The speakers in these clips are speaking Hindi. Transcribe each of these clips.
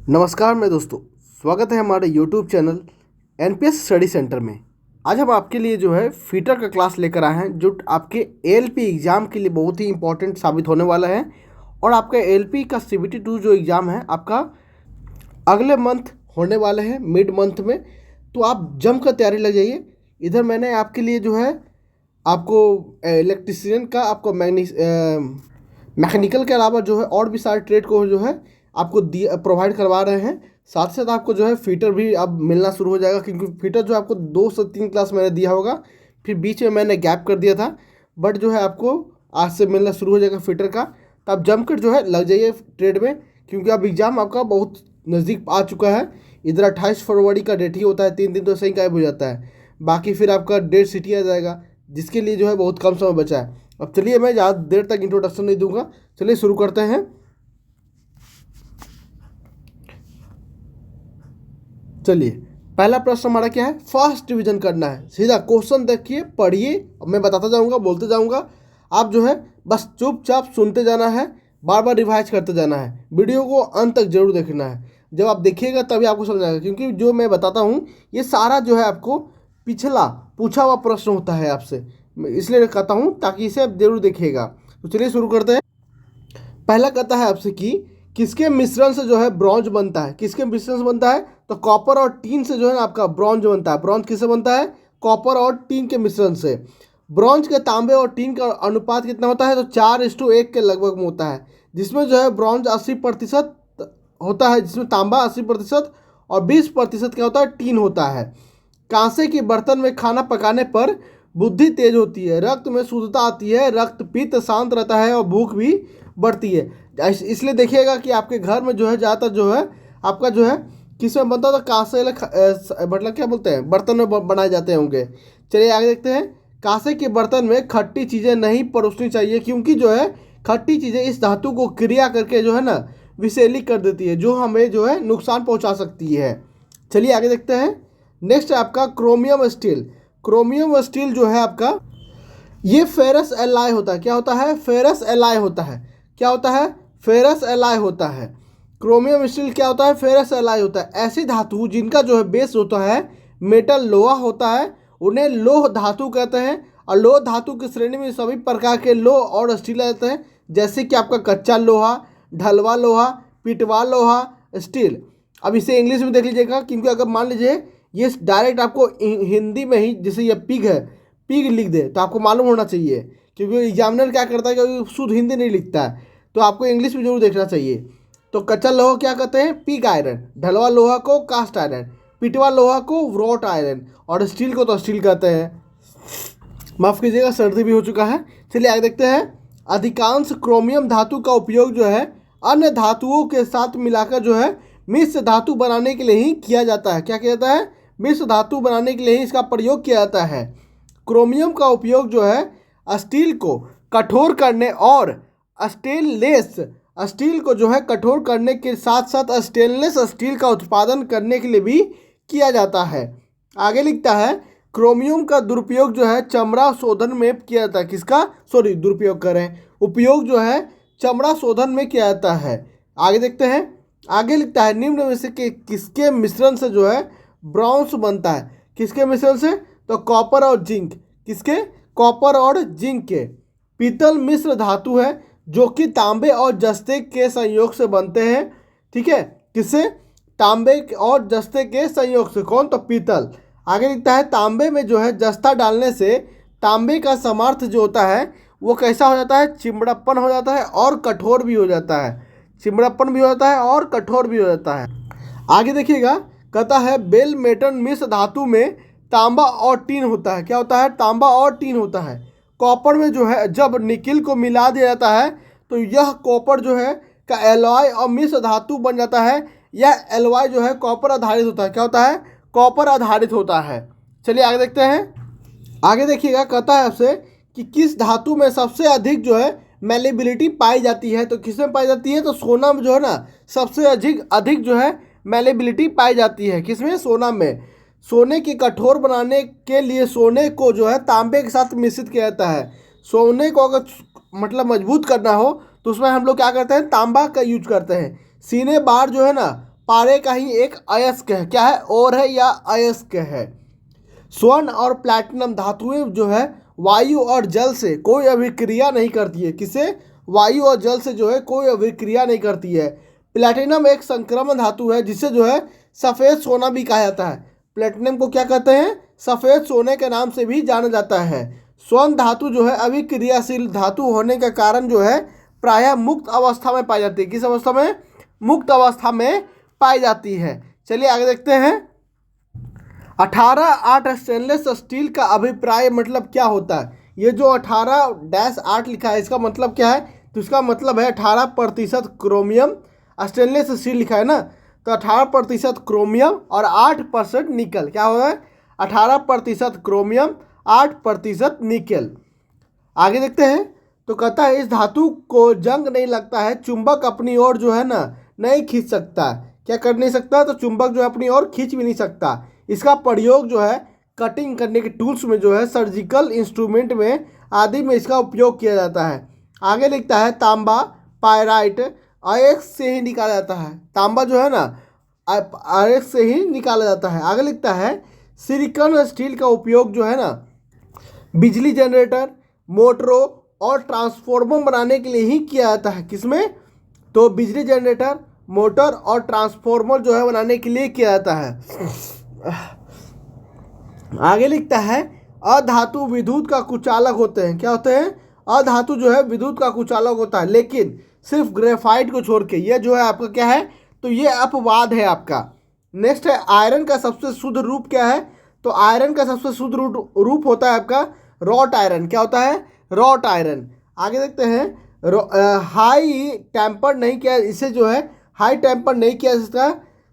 नमस्कार मेरे दोस्तों, स्वागत है हमारे YouTube channel NPS study centre में। आज हम आपके लिए जो है फीटर का क्लास लेकर आए हैं जो आपके एएलपी एग्ज़ाम के लिए बहुत ही इंपॉर्टेंट साबित होने वाला है। और आपका एएलपी का CBT 2 जो एग्ज़ाम है आपका अगले मंथ होने वाले हैं, मिड मंथ में। तो आप जमकर तैयारी लग जाइए। इधर मैंने आपके लिए जो है आपको इलेक्ट्रिशियन का, आपको मैकेनिकल के अलावा जो है और भी सारे ट्रेड को जो है आपको प्रोवाइड करवा रहे हैं। साथ साथ आपको जो है फीटर भी अब मिलना शुरू हो जाएगा, क्योंकि फीटर जो आपको 2 से 3 क्लास मैंने दिया होगा, फिर बीच में मैंने गैप कर दिया था, बट जो है आपको आज से मिलना शुरू हो जाएगा फीटर का। तो आप जमकर जो है लग जाइए ट्रेड में, क्योंकि अब एग्ज़ाम आपका बहुत नज़दीक आ चुका है। इधर 28 फरवरी का डेट ही होता है, 3 दिन तो सही गायब हो जाता है। बाकी फिर आपका डेट सिटी आ जाएगा, जिसके लिए जो है बहुत कम समय बचा है। अब चलिए, मैं ज़्यादा देर तक इंट्रोडक्शन नहीं दूंगा, चलिए शुरू करते हैं। चलिए, पहला प्रश्न हमारा क्या है, फर्स्ट डिवीजन करना है। सीधा क्वेश्चन देखिए, पढ़िए, मैं बताता जाऊंगा, बोलते जाऊंगा। आप जो है बस चुपचाप सुनते जाना है, बार बार रिवाइज करते जाना है। वीडियो को अंत तक जरूर देखना है। जब आप देखिएगा तभी आपको समझ आएगा, क्योंकि जो मैं बताता हूँ ये सारा जो है आपको पिछला पूछा हुआ प्रश्न होता है आपसे, इसलिए कहता हूँ ताकि इसे आप जरूर देखिएगा। तो चलिए शुरू करते हैं। पहला कहता है आपसे कि किसके मिश्रण से जो है ब्रॉन्ज बनता है। किसके मिश्रण से बनता है? तो कॉपर और टीन से जो है ना आपका ब्रॉन्ज बनता है। ब्रॉन्ज किससे बनता है? कॉपर और टीन के मिश्रण से। ब्रॉन्ज के तांबे और टीन का अनुपात कितना होता है? तो 4:1 के लगभग में होता है, जिसमें जो है ब्रॉन्ज 80% होता है, जिसमें तांबा 80% और 20% क्या होता है? टीन होता है। कांसे के बर्तन में खाना पकाने पर बुद्धि तेज होती है, रक्त में शुद्धता आती है, रक्त पित्त शांत रहता है और भूख भी बढ़ती है। इसलिए देखिएगा कि आपके घर में जो है ज़्यादातर जो है आपका जो है किस में बनता है? तो कांसे मतलब क्या बोलते हैं, बर्तन में बनाए जाते होंगे। चलिए आगे देखते हैं। कांसे के बर्तन में खट्टी चीज़ें नहीं परोसनी चाहिए, क्योंकि जो है खट्टी चीज़ें इस धातु को क्रिया करके जो है ना विषैली कर देती है, जो हमें जो है नुकसान पहुंचा सकती है। चलिए आगे देखते हैं। नेक्स्ट है आपका क्रोमियम स्टील। क्रोमियम स्टील जो है आपका ये फेरस एलाय होता है। क्या होता है? फेरस एलाय होता है। क्या होता है? फेरस एलाय होता है। क्रोमियम स्टील क्या होता है? फेरस एलाय होता है। ऐसी धातु जिनका जो है बेस होता है मेटल लोहा होता है, उन्हें लोह धातु कहते हैं। और लोह धातु की श्रेणी में सभी प्रकार के लोह और स्टील आ जाते हैं, जैसे कि आपका कच्चा लोहा, ढलवा लोहा, पिटवा लोहा, स्टील। अब इसे इंग्लिश में देख लीजिएगा, क्योंकि अगर मान लीजिए ये डायरेक्ट आपको हिंदी में ही, जैसे ये पिग है, पिग लिख दे तो आपको मालूम होना चाहिए, क्योंकि एग्जामिनर क्या करता है कि शुद्ध हिंदी नहीं लिखता है, तो आपको इंग्लिश में जरूर देखना चाहिए। तो कच्चा लोहा क्या कहते हैं? Pig iron. ढलवा लोहा को कास्ट आयरन, पिटवा लोहा को व्रोट आयरन, और स्टील को तो स्टील कहते हैं। माफ़ कीजिएगा, सर्दी भी हो चुका है। चलिए आगे देखते हैं। अधिकांश क्रोमियम धातु का उपयोग जो है अन्य धातुओं के साथ मिलाकर जो है मिश्र धातु बनाने के लिए ही किया जाता है। क्या किया जाता है? मिश्र धातु बनाने के लिए ही इसका प्रयोग किया जाता है। क्रोमियम का उपयोग जो है स्टील को कठोर करने और स्टेनलेस स्टील को जो है कठोर करने के साथ साथ स्टेनलेस स्टील का उत्पादन करने के लिए भी किया जाता है। आगे लिखता है क्रोमियम का दुरुपयोग जो है चमड़ा शोधन में किया जाता है। किसका? दुरुपयोग कर रहे हैं, उपयोग जो है चमड़ा शोधन में किया जाता है। आगे देखते हैं। आगे लिखता है निम्न में से किसके मिश्रण से जो है ब्रॉन्ज बनता है। किसके मिश्रण से? तो कॉपर और जिंक। किसके? कॉपर और जिंक के। पीतल मिश्र धातु है जो कि तांबे और जस्ते के संयोग से बनते हैं। ठीक है, किससे? तांबे और जस्ते के संयोग से। कौन? तो पीतल। आगे लिखता है तांबे में जो है जस्ता डालने से तांबे का सामर्थ्य जो होता है वो कैसा हो जाता है? चिमड़ापन हो जाता है और कठोर भी हो जाता है। चिमड़ापन भी हो जाता है और कठोर भी हो जाता है। आगे देखिएगा, कहता है बेल मेटन मिश्र धातु में तांबा और टीन होता है। क्या होता है? तांबा और टीन होता है। कॉपर में जो है जब निकिल को मिला दिया जाता है तो यह कॉपर जो है का एलॉय और मिश्र धातु बन जाता है। यह एलॉय जो है कॉपर आधारित होता है। क्या होता है? कॉपर आधारित होता है। चलिए आगे देखते हैं। आगे देखिएगा, कहता है आपसे कि किस धातु में सबसे अधिक जो है मेलेबिलिटी पाई जाती है। तो किस में पाई जाती है? तो सोना में जो है ना सबसे अधिक जो है मेलेबिलिटी पाई जाती है। किसमें? सोना में। सोने की कठोर बनाने के लिए सोने को जो है तांबे के साथ मिश्रित किया जाता है। सोने को अगर मतलब मजबूत करना हो तो उसमें हम लोग क्या करते हैं? तांबा का यूज करते हैं। सीने बार जो है ना पारे का ही एक अयस्क है। क्या है? और है या अयस्क है। स्वर्ण और प्लैटिनम धातुएं जो है वायु और जल से कोई अभिक्रिया नहीं करती है। किसे? वायु और जल से जो है कोई अभिक्रिया नहीं करती है। प्लैटिनम एक संक्रमण धातु है जिसे जो है सफ़ेद सोना भी कहा जाता है। प्लैटिनम को क्या कहते हैं? सफ़ेद सोने के नाम से भी जाना जाता है। स्वर्ण धातु जो है अभिक्रियाशील धातु होने के कारण जो है प्रायः मुक्त अवस्था में पाई जाती है। किस अवस्था में? मुक्त अवस्था में पाई जाती है। चलिए आगे देखते हैं। 18-8 स्टेनलेस स्टील का अभिप्राय मतलब क्या होता है? ये जो 18-8 लिखा है इसका मतलब क्या है? तो इसका मतलब है 18% क्रोमियम। स्टेनलेस स्टील लिखा है ना, तो 18% क्रोमियम और 8% निकल। क्या हो रहा है? 18% क्रोमियम, 8% निकल। आगे देखते हैं। तो कहता है इस धातु को जंग नहीं लगता है, चुंबक अपनी ओर जो है ना नहीं खींच सकता। क्या कर नहीं सकता? तो चुंबक जो है अपनी ओर खींच भी नहीं सकता। इसका प्रयोग जो है कटिंग करने के टूल्स में जो है सर्जिकल इंस्ट्रूमेंट में आदि में इसका उपयोग किया जाता है। आगे लिखता है तांबा पायराइट अयस्क से ही निकाला जाता है। तांबा जो है ना अयस्क से ही निकाला जाता है। आगे लिखता है सिलिकॉन स्टील का उपयोग जो है ना बिजली जनरेटर, मोटरों और ट्रांसफार्मर बनाने के लिए ही किया जाता है। किसमें? तो बिजली जनरेटर, मोटर और ट्रांसफार्मर जो है बनाने के लिए किया जाता है। आगे लिखता है अधातु विद्युत का कुचालक होते हैं। क्या होते हैं? अधातु जो है विद्युत का कुचालक होता है, लेकिन सिर्फ ग्रेफाइट को छोड़ के। ये जो है आपका क्या है? तो ये अपवाद है आपका। नेक्स्ट है आयरन का सबसे शुद्ध रूप क्या है? तो आयरन का सबसे शुद्ध रूप होता है आपका रॉट आयरन। क्या होता है? Wrought iron. आगे देखते हैं हाई टेम्पर नहीं किया, इसे जो है हाई टेम्पर नहीं किया इसका।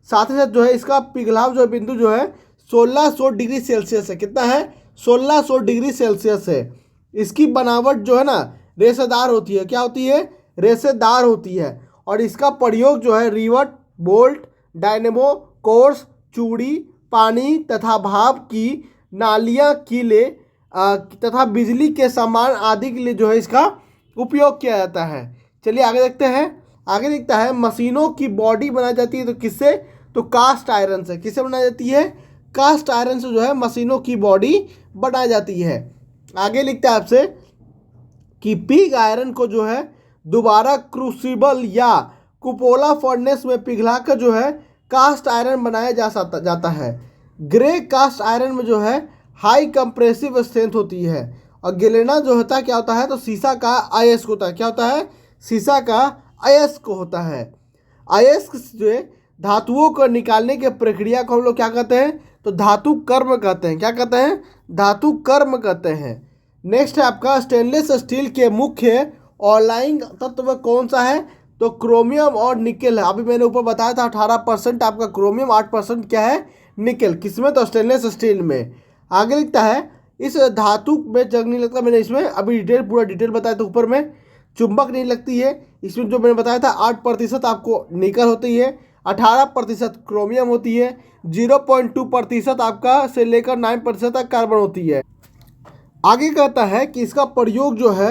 साथ ही साथ जो है इसका पिघलाव जो बिंदु जो है 1600 डिग्री सेल्सियस है। कितना है? 1600 डिग्री सेल्सियस है। इसकी बनावट जो है ना रेशेदार होती है। क्या होती है? रेशेदार होती है। और इसका प्रयोग जो है रिवट, बोल्ट, डायनेमो, कोर्स, चूड़ी, पानी तथा भाप की नालियाँ, कीले तथा बिजली के सामान आदि के लिए जो है इसका उपयोग किया जाता है। चलिए आगे देखते हैं। आगे दिखता है मशीनों की बॉडी बनाई जाती है। तो किससे? तो कास्ट आयरन से। किससे बनाई जाती है? कास्ट आयरन से जो है मशीनों की बॉडी बनाई जाती है। आगे लिखता है आपसे कि पिग आयरन को जो है दोबारा क्रूसिबल या कुपोला फर्नेस में पिघलाकर जो है कास्ट आयरन बनाया जाता है। ग्रे कास्ट आयरन में जो है हाई कंप्रेसिव स्ट्रेंथ होती है। और गिलेना जो होता है क्या होता है? तो शीशा का अयस्क होता है। क्या होता है? शीशा का अयस्क होता है। अयस्क से धातुओं को निकालने की प्रक्रिया को हम लोग क्या कहते हैं? तो धातु कर्म कहते हैं। क्या कहते हैं? धातु कर्म कहते हैं। नेक्स्ट है आपका स्टेनलेस स्टील के मुख्य ऑलाइंग तत्व कौन सा है? तो क्रोमियम और निकेल है। अभी मैंने ऊपर बताया था 18% आपका क्रोमियम, 8% क्या है? निकेल। किसमें? तो स्टेनलेस स्टील में। आगे लिखता है इस धातु में जंग नहीं लगता। मैंने इसमें अभी पूरा डिटेल बताया था ऊपर में। चुंबक नहीं लगती है। इसमें जो मैंने बताया था 8% आपको निकल होती है, 18% क्रोमियम होती है, 0.2% आपका से लेकर 9% तक कार्बन होती है। आगे कहता है कि इसका प्रयोग जो है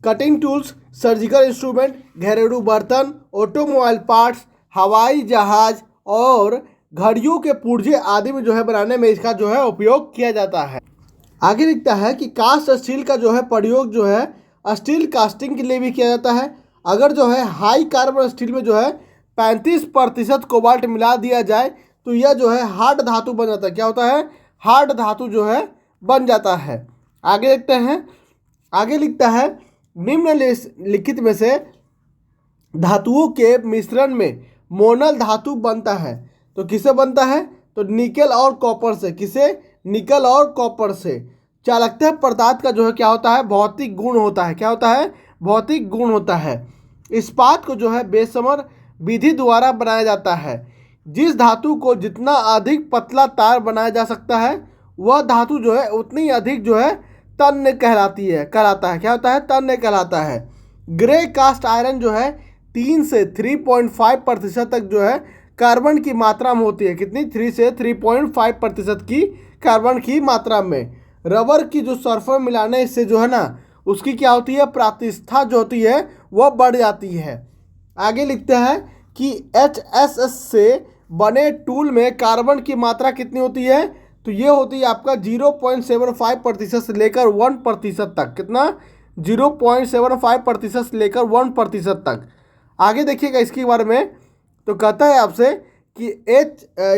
कटिंग टूल्स, सर्जिकल इंस्ट्रूमेंट, घरेलू बर्तन, ऑटोमोबाइल पार्ट्स, हवाई जहाज और घड़ियों के पुर्जे आदि में जो है बनाने में इसका जो है उपयोग किया जाता है। आगे लिखता है कि कास्ट स्टील का जो है प्रयोग जो है स्टील कास्टिंग के लिए भी किया जाता है। अगर जो है हाई कार्बन स्टील में जो है 35% कोबाल्ट मिला दिया जाए तो यह जो है हार्ड धातु बन जाता है। क्या होता है? हार्ड धातु जो है बन जाता है। आगे देखते हैं। आगे लिखता है निम्नलिखित में से धातुओं के मिश्रण में मोनल धातु बनता है। तो किससे बनता है? तो निकेल और कॉपर से। किसे? निकल और कॉपर से। चालकता पदार्थ का जो है क्या होता है? भौतिक गुण होता है। क्या होता है? भौतिक गुण होता है। इस्पात को जो है बेसमर विधि द्वारा बनाया जाता है। जिस धातु को जितना अधिक पतला तार बनाया जा सकता है वह धातु जो है उतनी अधिक जो है तन्य कहलाता है। क्या होता है? तन्य कहलाता है। ग्रे कास्ट आयरन जो है 3 से 3.5% तक जो है कार्बन की मात्रा में होती है। कितनी? 3 से 3.5% की कार्बन की मात्रा में। रबर की जो सल्फर मिलाने से जो है ना उसकी क्या होती है? प्रतिष्ठा जो होती है वह बढ़ जाती है। आगे लिखते हैं कि HSS से बने टूल में कार्बन की मात्रा कितनी होती है? तो ये होती है आपका 0.75% से लेकर 1% तक। कितना? 0.75% से लेकर 1% तक। आगे देखिएगा इसके बारे में, तो कहता है आपसे कि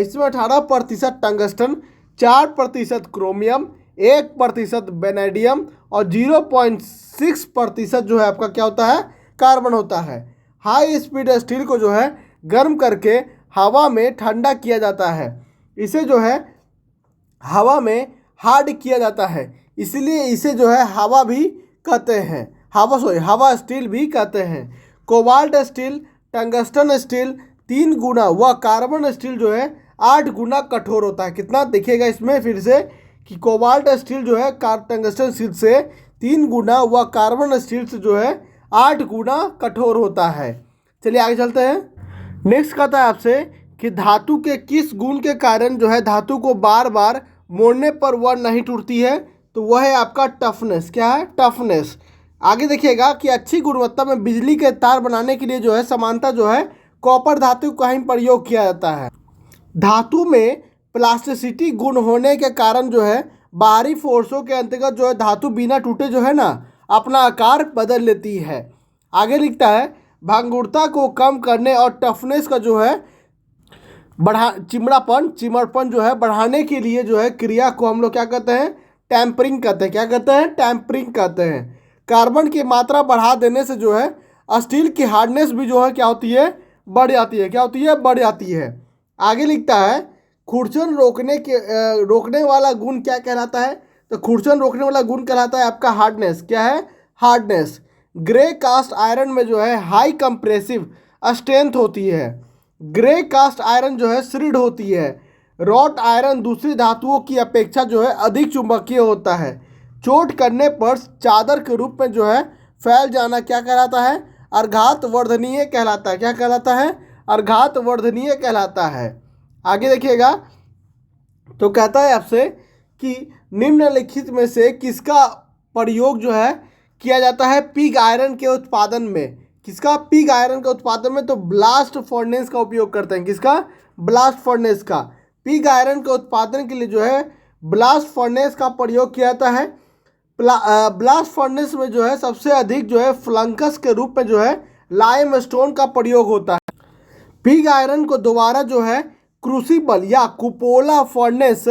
इसमें 18% टंगस्टन, 4% क्रोमियम, 1% वेनेडियम और 0.6% जो है आपका क्या होता है? कार्बन होता है। हाई स्पीड स्टील को जो है गर्म करके हवा में ठंडा किया जाता है। इसे जो है हवा में हार्ड किया जाता है, इसलिए इसे जो है हवा भी कहते हैं, हवा स्टील भी कहते हैं। कोबाल्ट स्टील, टंगस्टन स्टील 3 गुना व कार्बन स्टील जो है 8 गुना कठोर होता है। कितना? देखिएगा इसमें फिर से कि कोबाल्ट स्टील जो है टंगस्टन स्टील से 3 गुना व कार्बन स्टील से जो है 8 गुना कठोर होता है। चलिए आगे चलते हैं। नेक्स्ट कहता है आपसे कि धातु के किस गुण के कारण जो है धातु को बार बार मोड़ने पर वह नहीं टूटती है? तो वह है आपका टफनेस। क्या है? टफनेस। आगे देखिएगा कि अच्छी गुणवत्ता में बिजली के तार बनाने के लिए जो है समानता जो है कॉपर धातु का ही प्रयोग किया जाता है। धातु में प्लास्टिसिटी गुण होने के कारण जो है बाहरी फोर्सों के अंतर्गत जो है धातु बिना टूटे जो है ना अपना आकार बदल लेती है। आगे लिखता है भंगुरता को कम करने और टफनेस का जो है चिमड़पन जो है बढ़ाने के लिए जो है क्रिया को हम लोग क्या कहते हैं? टेम्परिंग कहते हैं। क्या कहते हैं? टेम्परिंग कहते हैं। कार्बन की मात्रा बढ़ा देने से जो है स्टील की हार्डनेस भी जो है क्या होती है? बढ़ जाती है। क्या होती है? बढ़ जाती है। आगे लिखता है खुरचन रोकने वाला गुण क्या कहलाता है? तो खुरचन रोकने वाला गुण कहलाता है आपका हार्डनेस। क्या है? हार्डनेस। ग्रे कास्ट आयरन में जो है हाई कंप्रेसिव स्ट्रेंथ होती है। ग्रे कास्ट आयरन जो है सुदृढ़ होती है। रॉट आयरन दूसरी धातुओं की अपेक्षा जो है अधिक चुंबकीय होता है। चोट करने पर चादर के रूप में जो है फैल जाना क्या कहलाता है? अर्घात वर्धनीय कहलाता है। क्या कहलाता है? अर्घात वर्धनीय कहलाता है। आगे देखिएगा तो कहता है आपसे कि निम्नलिखित में से किसका प्रयोग जो है किया जाता है पिग आयरन के उत्पादन में? किसका? पिग आयरन के उत्पादन में तो ब्लास्ट फर्नेस का उपयोग करते हैं। किसका? ब्लास्ट फर्नेस का। पिग आयरन के उत्पादन के लिए जो है ब्लास्ट फर्नेस का प्रयोग किया जाता है। ब्लास्ट फर्नेस में जो है सबसे अधिक जो है फ्लंकस के रूप में जो है लाइम स्टोन का प्रयोग होता है। पिग आयरन को दोबारा जो है क्रूसिबल या कुपोला फर्नेस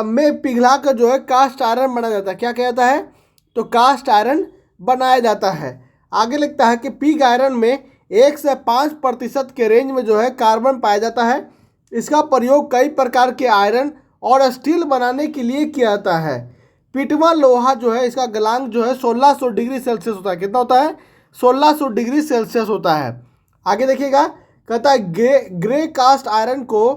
में पिघला कर जो है कास्ट आयरन बनाया जाता है। क्या कहता जाता है? तो कास्ट आयरन बनाया जाता है। आगे लिखता है कि पिग आयरन में 1 से 5% के रेंज में जो है कार्बन पाया जाता है। इसका प्रयोग कई प्रकार के आयरन और स्टील बनाने के लिए किया जाता है। पिटवा लोहा जो है इसका गलांक जो है 1600 डिग्री सेल्सियस होता है। कितना होता है? 1600 डिग्री सेल्सियस होता है। आगे देखिएगा कहता है ग्रे कास्ट आयरन को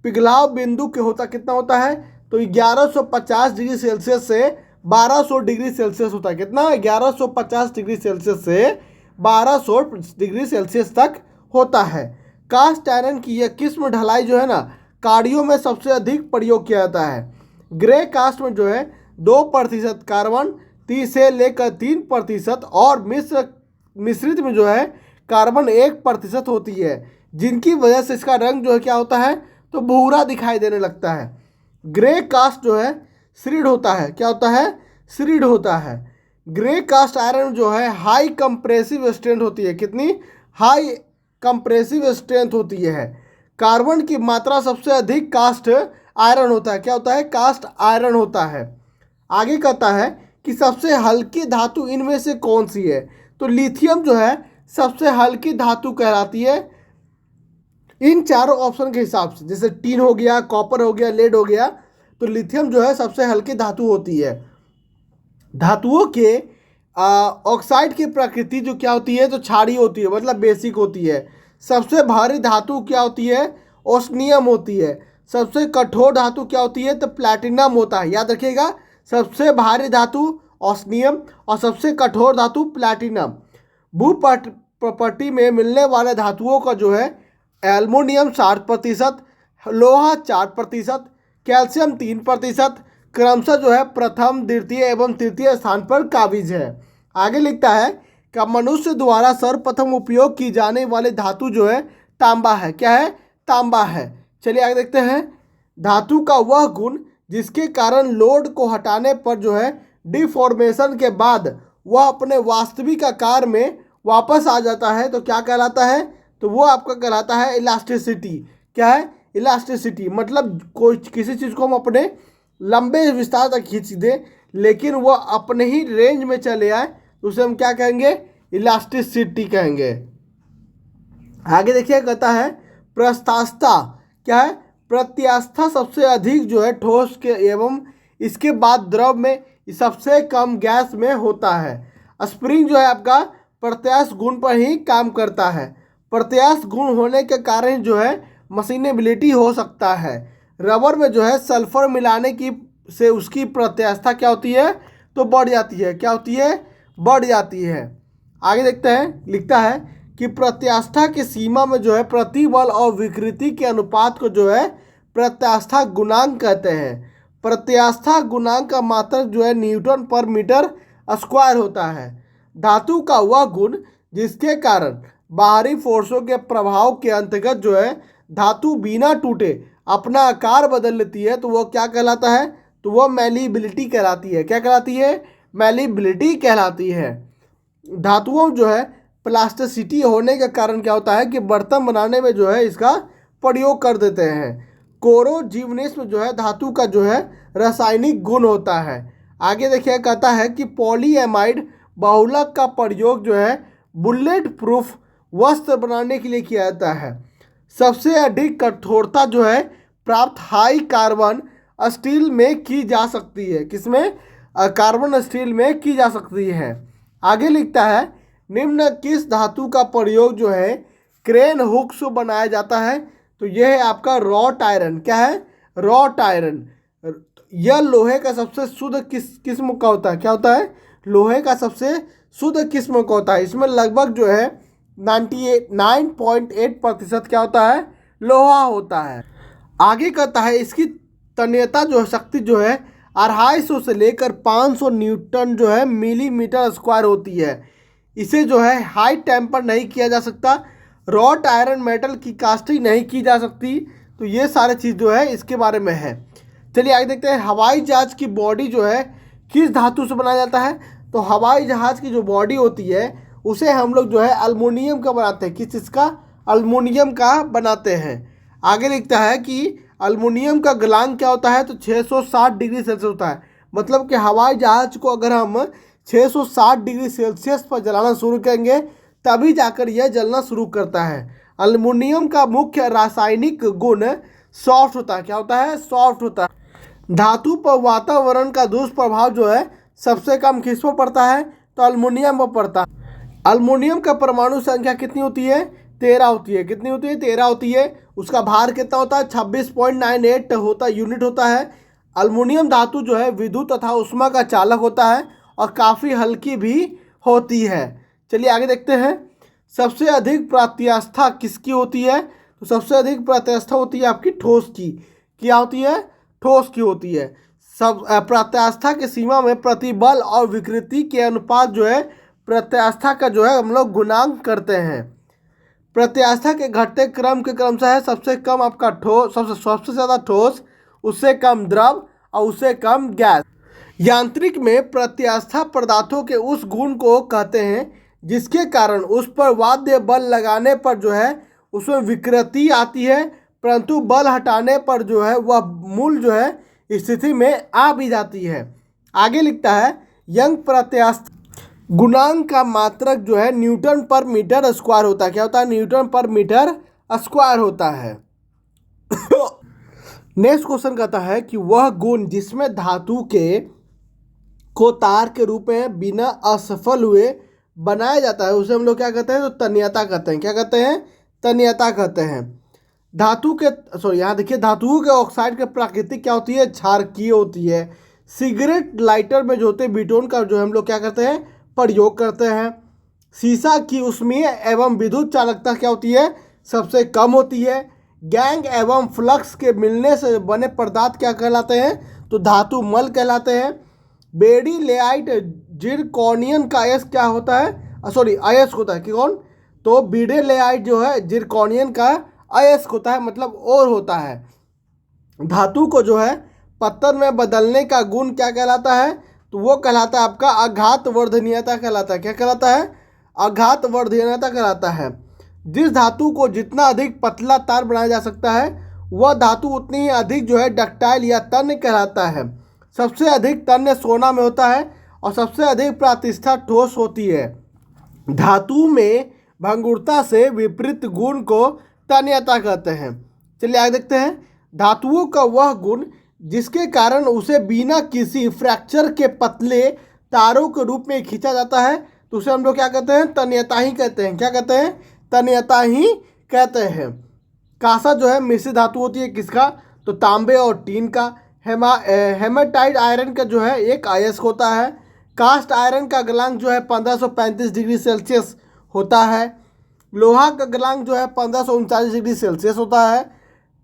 पिघलाव बिंदु के होता कितना होता है? तो 1150 डिग्री सेल्सियस से 1200 डिग्री सेल्सियस होता है। कितना? 1150 डिग्री सेल्सियस से 1200 डिग्री सेल्सियस तक होता है। कास्ट आयरन की यह किस्म ढलाई जो है ना गाड़ियों में सबसे अधिक प्रयोग किया जाता है। ग्रे कास्ट में जो है 2% कार्बन 30 से लेकर 3% और मिश्रित में जो है कार्बन 1% होती है, जिनकी वजह से इसका रंग जो है क्या होता है? तो भूरा दिखाई देने लगता है। ग्रे कास्ट जो है सुदृढ़ होता है। क्या होता है? सुदृढ़ होता है। ग्रे कास्ट आयरन जो है हाई कंप्रेसिव स्ट्रेंथ होती है। कितनी? हाई कंप्रेसिव स्ट्रेंथ होती है। कार्बन की मात्रा सबसे अधिक कास्ट आयरन होता है। क्या होता है? कास्ट आयरन होता है। आगे कहता है कि सबसे हल्की धातु इनमें से कौन सी है? तो लिथियम जो है सबसे हल्की धातु कहलाती है इन चारों ऑप्शन के हिसाब से। जैसे टीन हो गया, कॉपर हो गया, लेड हो गया, तो लिथियम जो है सबसे हल्की धातु होती है। धातुओं के ऑक्साइड की प्रकृति जो क्या होती है? तो क्षारीय होती है, मतलब बेसिक होती है। सबसे भारी धातु क्या होती है? ओस्मियम होती है। सबसे कठोर धातु क्या होती है? तो प्लैटिनम होता है। याद रखिएगा, सबसे भारी धातु ओस्मियम और सबसे कठोर धातु प्लैटिनम। भू प्रॉपर्टी में मिलने वाले धातुओं का जो है एल्युमिनियम 60%, लोहा 4%, कैल्शियम 3%, क्रमशः जो है प्रथम, द्वितीय एवं तृतीय स्थान पर काबिज है। आगे लिखता है कि मनुष्य द्वारा सर्वप्रथम उपयोग की जाने वाली धातु जो है तांबा है। क्या है? तांबा है। चलिए आगे देखते हैं। धातु का वह गुण जिसके कारण लोड को हटाने पर जो है डिफॉर्मेशन के बाद वह अपने वास्तविक आकार में वापस आ जाता है, तो क्या कहलाता है? तो वो आपका कहलाता है इलास्टिसिटी। क्या है? इलास्टिसिटी। मतलब कोई किसी चीज़ को हम अपने लंबे विस्तार तक खींच दें लेकिन वह अपने ही रेंज में चले आए तो उसे हम क्या कहेंगे? इलास्टिसिटी कहेंगे। आगे देखिए कहता है प्रत्यास्थता। क्या है? प्रत्यास्था सबसे अधिक जो है ठोस के एवं इसके बाद द्रव में सबसे कम गैस में होता है। स्प्रिंग जो है आपका प्रत्यास्थ गुण पर ही काम करता है। प्रत्यास्थ गुण होने के कारण जो है मशीनेबिलिटी हो सकता है। रबर में जो है सल्फर मिलाने की से उसकी प्रत्यास्था क्या होती है? तो बढ़ जाती है। क्या होती है? बढ़ जाती है। आगे देखते हैं। लिखता है कि प्रत्यास्था की सीमा में जो है प्रतिबल और विकृति के अनुपात को जो है प्रत्यास्था गुणांक कहते हैं। प्रत्यास्था गुणांक का मात्रक जो है न्यूटन पर मीटर स्क्वायर होता है। धातु का वह गुण जिसके कारण बाहरी फोर्सों के प्रभाव के अंतर्गत जो है धातु बिना टूटे अपना आकार बदल लेती है, तो वो क्या कहलाता है? तो वो मैलिबिलिटी कहलाती है। क्या कहलाती है? मैलिबिलिटी कहलाती है। धातुओं जो है प्लास्टिसिटी होने के कारण क्या होता है कि बर्तन बनाने में जो है इसका प्रयोग कर देते हैं। कोरोजिवनेस में जो है धातु का जो है रासायनिक गुण होता है। आगे देखिए कहता है कि पॉलीएमाइड बहुलक का प्रयोग जो है बुलेट प्रूफ वस्त्र बनाने के लिए किया जाता है। सबसे अधिक कठोरता जो है प्राप्त हाई कार्बन स्टील में की जा सकती है। किसमें? कार्बन स्टील में की जा सकती है। आगे लिखता है निम्न किस धातु का प्रयोग जो है क्रेन हुक्स बनाया जाता है? तो यह है आपका रॉट आयरन। क्या है? Wrought iron. यह लोहे का सबसे शुद्ध किस्म का होता है। क्या होता है? लोहे का सबसे शुद्ध किस्म का होता है। इसमें लगभग जो है 9.8% क्या होता है? लोहा होता है। आगे कहता है इसकी तन्यता जो है शक्ति जो है 250 से लेकर 500 न्यूटन जो है मिलीमीटर स्क्वायर होती है। इसे जो है हाई टेम्पर नहीं किया जा सकता। रॉट आयरन मेटल की कास्टिंग नहीं की जा सकती। तो ये सारे चीज़ जो है इसके बारे में है। चलिए आगे देखते हैं। हवाई जहाज़ की बॉडी जो है किस धातु से बनाया जाता है? तो हवाई जहाज़ की जो बॉडी होती है उसे हम लोग जो है एल्युमिनियम का बनाते हैं। किस चीज़ का? एल्युमिनियम का बनाते हैं। आगे लिखता है कि एल्युमिनियम का गलांक क्या होता है? तो 660 डिग्री सेल्सियस होता है। मतलब कि हवाई जहाज़ को अगर हम 660 डिग्री सेल्सियस पर जलाना शुरू करेंगे तभी जाकर यह जलना शुरू करता है। एल्युमिनियम का मुख्य रासायनिक गुण सॉफ्ट होता है। क्या होता है? सॉफ्ट होता है। धातु पर वातावरण का दुष्प्रभाव जो है सबसे कम किस पर पड़ता है? तो एल्युमिनियम पर पड़ता है। एल्युमिनियम का परमाणु संख्या कितनी होती है? 13 होती है। कितनी होती है? 13 होती है। उसका भार कितना होता है? 26.98 होता यूनिट होता है। एल्युमिनियम धातु जो है विद्युत तथा ऊष्मा का चालक होता है और काफ़ी हल्की भी होती है। चलिए आगे देखते हैं। सबसे अधिक प्रत्यास्था किसकी होती है? तो सबसे अधिक प्रत्यास्था होती है आपकी ठोस की। क्या होती है? ठोस की होती है। सब प्रत्यास्था की सीमा में प्रतिबल और विकृति के अनुपात जो है प्रत्यास्था का जो है हम लोग गुणांक करते हैं। प्रत्यास्था के घटते क्रम के क्रमशः है सबसे कम आपका ठोस, सबसे ज़्यादा ठोस, उससे कम द्रव और उससे कम गैस। यांत्रिक में प्रत्यास्था पदार्थों के उस गुण को कहते हैं जिसके कारण उस पर वाद्य बल लगाने पर जो है उसमें विकृति आती है, परंतु बल हटाने पर जो है वह मूल जो है स्थिति में आ भी जाती है। आगे लिखता है यंग प्रत्यास्था गुणांक का मात्रक जो है न्यूटन पर मीटर स्क्वायर होता है। क्या होता है? न्यूटन पर मीटर स्क्वायर होता है। नेक्स्ट क्वेश्चन कहता है कि वह गुण जिसमें धातु के को तार के रूप में बिना असफल हुए बनाया जाता है उसे हम लोग क्या कहते हैं? तो तन्यता कहते हैं। क्या कहते हैं? तन्यता कहते हैं। धातु के यहाँ देखिए धातुओं के ऑक्साइड के प्राकृतिक क्या होती है? क्षारकीय होती है। सिगरेट लाइटर में जो होते हैं बीटोन का जो हम लोग क्या करते हैं? प्रयोग करते हैं। सीसा की ऊष्मीय एवं विद्युत चालकता क्या होती है? सबसे कम होती है। गैंग एवं फ्लक्स के मिलने से बने पदार्थ क्या कहलाते हैं? तो धातु मल कहलाते हैं। बेरिलियाइट जिरकोनियन का अयस्क क्या होता है? अयस्क होता है। कि कौन? तो बेरिलियाइट जो है जिरकोनियन का अयस्क होता है, मतलब और होता है। धातु को जो है पत्थर में बदलने का गुण क्या कहलाता है? तो वो कहलाता है आपका आघात वर्धनीयता कहलाता है। क्या कहलाता है? आघात वर्धनीयता कहलाता है। जिस धातु को जितना अधिक पतला तार बनाया जा सकता है वह धातु उतनी ही अधिक जो है डक्टाइल या तन्य कहलाता है। सबसे अधिक तन्य सोना में होता है और सबसे अधिक प्रतिष्ठा ठोस होती है। धातु में भंगुरता से विपरीत गुण को तन्यता कहते हैं। चलिए आगे देखते हैं। धातुओं का वह गुण जिसके कारण उसे बिना किसी फ्रैक्चर के पतले तारों के रूप में खींचा जाता है तो उसे हम लोग क्या कहते हैं? तन्यता ही कहते हैं। क्या कहते हैं? तन्यता ही कहते हैं। कांसा जो है मिश्रित धातु होती है किसका? तो तांबे और टीन का। हेमाटाइट आयरन का जो है एक अयस्क होता है। कास्ट आयरन का गलनांक जो है 1535 डिग्री सेल्सियस होता है। लोहा का गलनांक जो है 1539 डिग्री सेल्सियस होता है।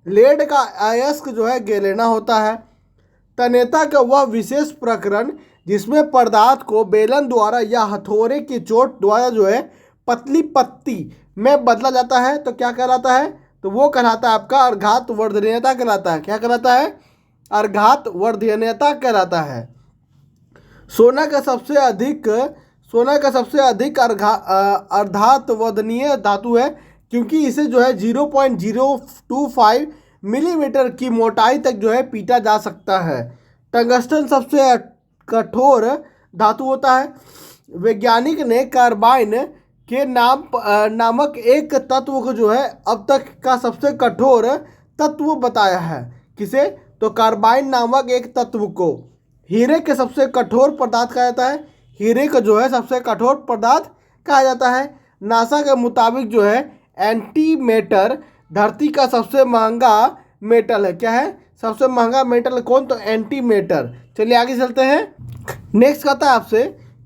लेड का अयस्क जो है गैलेना होता है। तन्यता का वह विशेष प्रकरण जिसमें पदार्थ को बेलन द्वारा या हथौड़े की चोट द्वारा जो है पतली पत्ती में बदला जाता है तो क्या कहलाता है? तो वो कहलाता है आपका अर्घात वर्धनीयता कहलाता है। क्या कहलाता है? अर्घात वर्धनीयता कहलाता है। सोना का सबसे अधिक अर्धात वर्धनीय धातु है क्योंकि इसे जो है 0.025 मिलीमीटर की मोटाई तक जो है पीटा जा सकता है। टंगस्टन सबसे कठोर धातु होता है। वैज्ञानिक ने कार्बाइन के नामक एक तत्व को जो है अब तक का सबसे कठोर तत्व बताया है। किसे? तो कार्बाइन नामक एक तत्व को। हीरे के सबसे कठोर पदार्थ कहा जाता है। हीरे को जो है सबसे कठोर पदार्थ कहा जाता है। नासा के मुताबिक जो है एंटीमेटर धरती का सबसे महंगा मेटल है। क्या है? सबसे महंगा मेटल कौन? तो एंटीमेटर। चलिए आगे चलते हैं। नेक्स्ट कहता है आपसे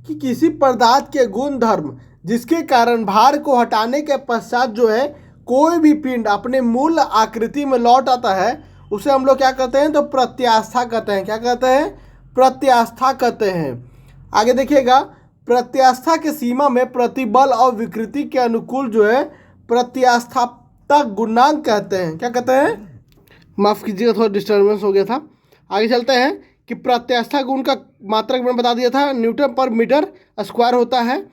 कि किसी पदार्थ के गुण धर्म जिसके कारण भार को हटाने के पश्चात जो है कोई भी पिंड अपने मूल आकृति में लौट आता है उसे हम लोग क्या कहते हैं? तो प्रत्यास्था कहते हैं। क्या कहते हैं? प्रत्यास्था कहते हैं। आगे देखिएगा। प्रत्यास्था के सीमा में प्रतिबल और विकृति के अनुकूल जो है प्रत्यास्थापक गुणांक कहते हैं। क्या कहते हैं? माफ़ कीजिएगा, थोड़ा डिस्टर्बेंस हो गया था। आगे चलते हैं कि प्रत्यास्था गुण का मात्रक मैंने बता दिया था, न्यूटन पर मीटर स्क्वायर होता है।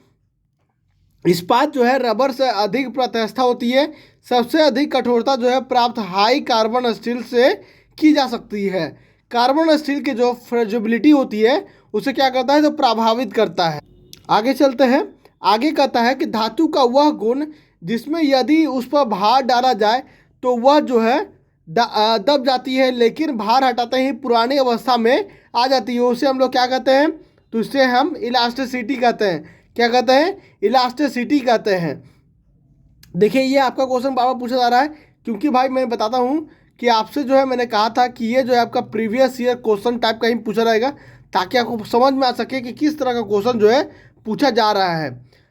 इस्पात जो है रबर से अधिक प्रत्यास्था होती है। सबसे अधिक कठोरता जो है प्राप्त हाई कार्बन स्टील से की जा सकती है। कार्बन स्टील की जो फ्रेजिबिलिटी होती है उसे क्या करता है? तो प्रभावित करता है। आगे चलते हैं। आगे कहता है कि धातु का वह गुण जिसमें यदि उस पर भार डाला जाए तो वह जो है दब जाती है लेकिन भार हटाते ही पुरानी अवस्था में आ जाती है। उसे हम लोग क्या कहते हैं? तो इसे हम इलास्टिसिटी कहते हैं। क्या कहते हैं? इलास्टिसिटी कहते हैं। देखिए ये आपका क्वेश्चन बार बार पूछा जा रहा है क्योंकि भाई मैं बताता हूँ कि आपसे जो है मैंने कहा था कि ये जो है आपका प्रीवियस ईयर क्वेश्चन टाइप का ही पूछा रहेगा ताकि आपको समझ में आ सके कि किस तरह का क्वेश्चन जो है पूछा जा रहा है।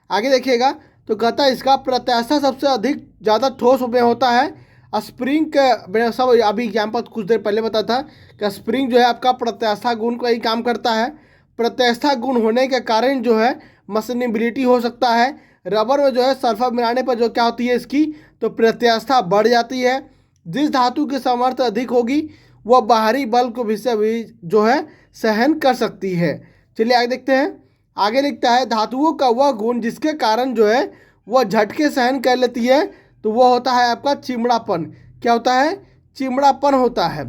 आगे देखिएगा। तो कहता है इसका प्रत्यास्था सबसे अधिक ज़्यादा ठोस में होता है। स्प्रिंग का मैंने सब अभी एग्जाम्पल कुछ देर पहले बताया था कि स्प्रिंग जो है आपका प्रत्यास्था गुण का ही काम करता है। प्रत्यास्था गुण होने के कारण जो है मशीनेबिलिटी हो सकता है। रबर में जो है सल्फर मिलाने पर जो क्या होती है इसकी तो प्रत्यास्था बढ़ जाती है। जिस धातु की सामर्थ्य अधिक होगी वह बाहरी बल को भी जो है सहन कर सकती है। चलिए आगे देखते हैं। आगे लिखता है धातुओं का वह गुण जिसके कारण जो है वह झटके सहन कर लेती है तो वह होता है आपका चिमड़ापन। क्या होता है? चिमड़ापन होता है।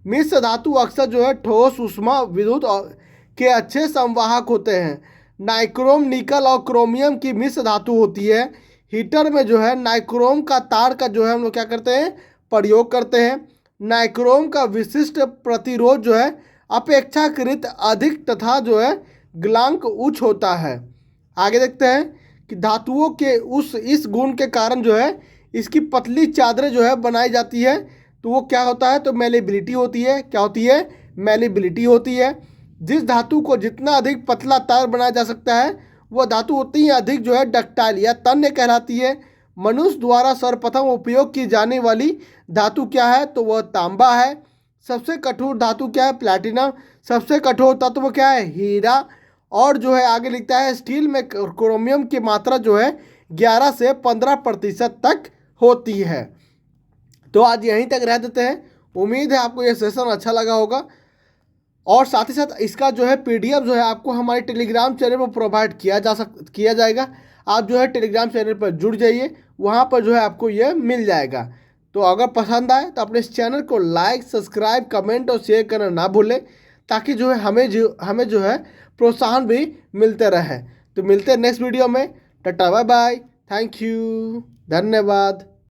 मिश्र धातु अक्सर जो है ठोस ऊष्मा विद्युत के अच्छे संवाहक होते हैं। नाइक्रोम निकल और क्रोमियम की मिश्र धातु होती है। हीटर में जो है नाइक्रोम का तार का जो है हम लोग क्या करते हैं? प्रयोग करते हैं। नाइक्रोम का विशिष्ट प्रतिरोध जो है अपेक्षाकृत अधिक तथा जो है गलनांक उच्च होता है। आगे देखते हैं कि धातुओं के इस गुण के कारण जो है इसकी पतली चादरें जो है बनाई जाती है तो वो क्या होता है? तो मेलेबिलिटी होती है। क्या होती है? मेलेबिलिटी होती है। जिस धातु को जितना अधिक पतला तार बनाया जा सकता है वह धातु उतनी ही अधिक जो है डक्टाइल या तन्य कहलाती है। मनुष्य द्वारा सर्वप्रथम उपयोग की जाने वाली धातु क्या है? तो वह तांबा है। सबसे कठोर धातु क्या है? प्लैटिनम। सबसे कठोर तत्व क्या है? हीरा। और जो है आगे लिखता है स्टील में क्रोमियम की मात्रा जो है 11 से 15% तक होती है। तो आज यहीं तक रह देते हैं। उम्मीद है आपको ये सेशन अच्छा लगा होगा, और साथ ही साथ इसका जो है पीडीएफ जो है आपको हमारे टेलीग्राम चैनल पर प्रोवाइड किया जाएगा। आप जो है टेलीग्राम चैनल पर जुड़ जाइए, वहाँ पर जो है आपको ये मिल जाएगा। तो अगर पसंद आए तो अपने इस चैनल को लाइक, सब्सक्राइब, कमेंट और शेयर करना ना भूलें, ताकि जो है हमें जो है प्रोत्साहन भी मिलते रहे। तो मिलते हैं नेक्स्ट वीडियो में। Tata bye bye, thank you, धन्यवाद।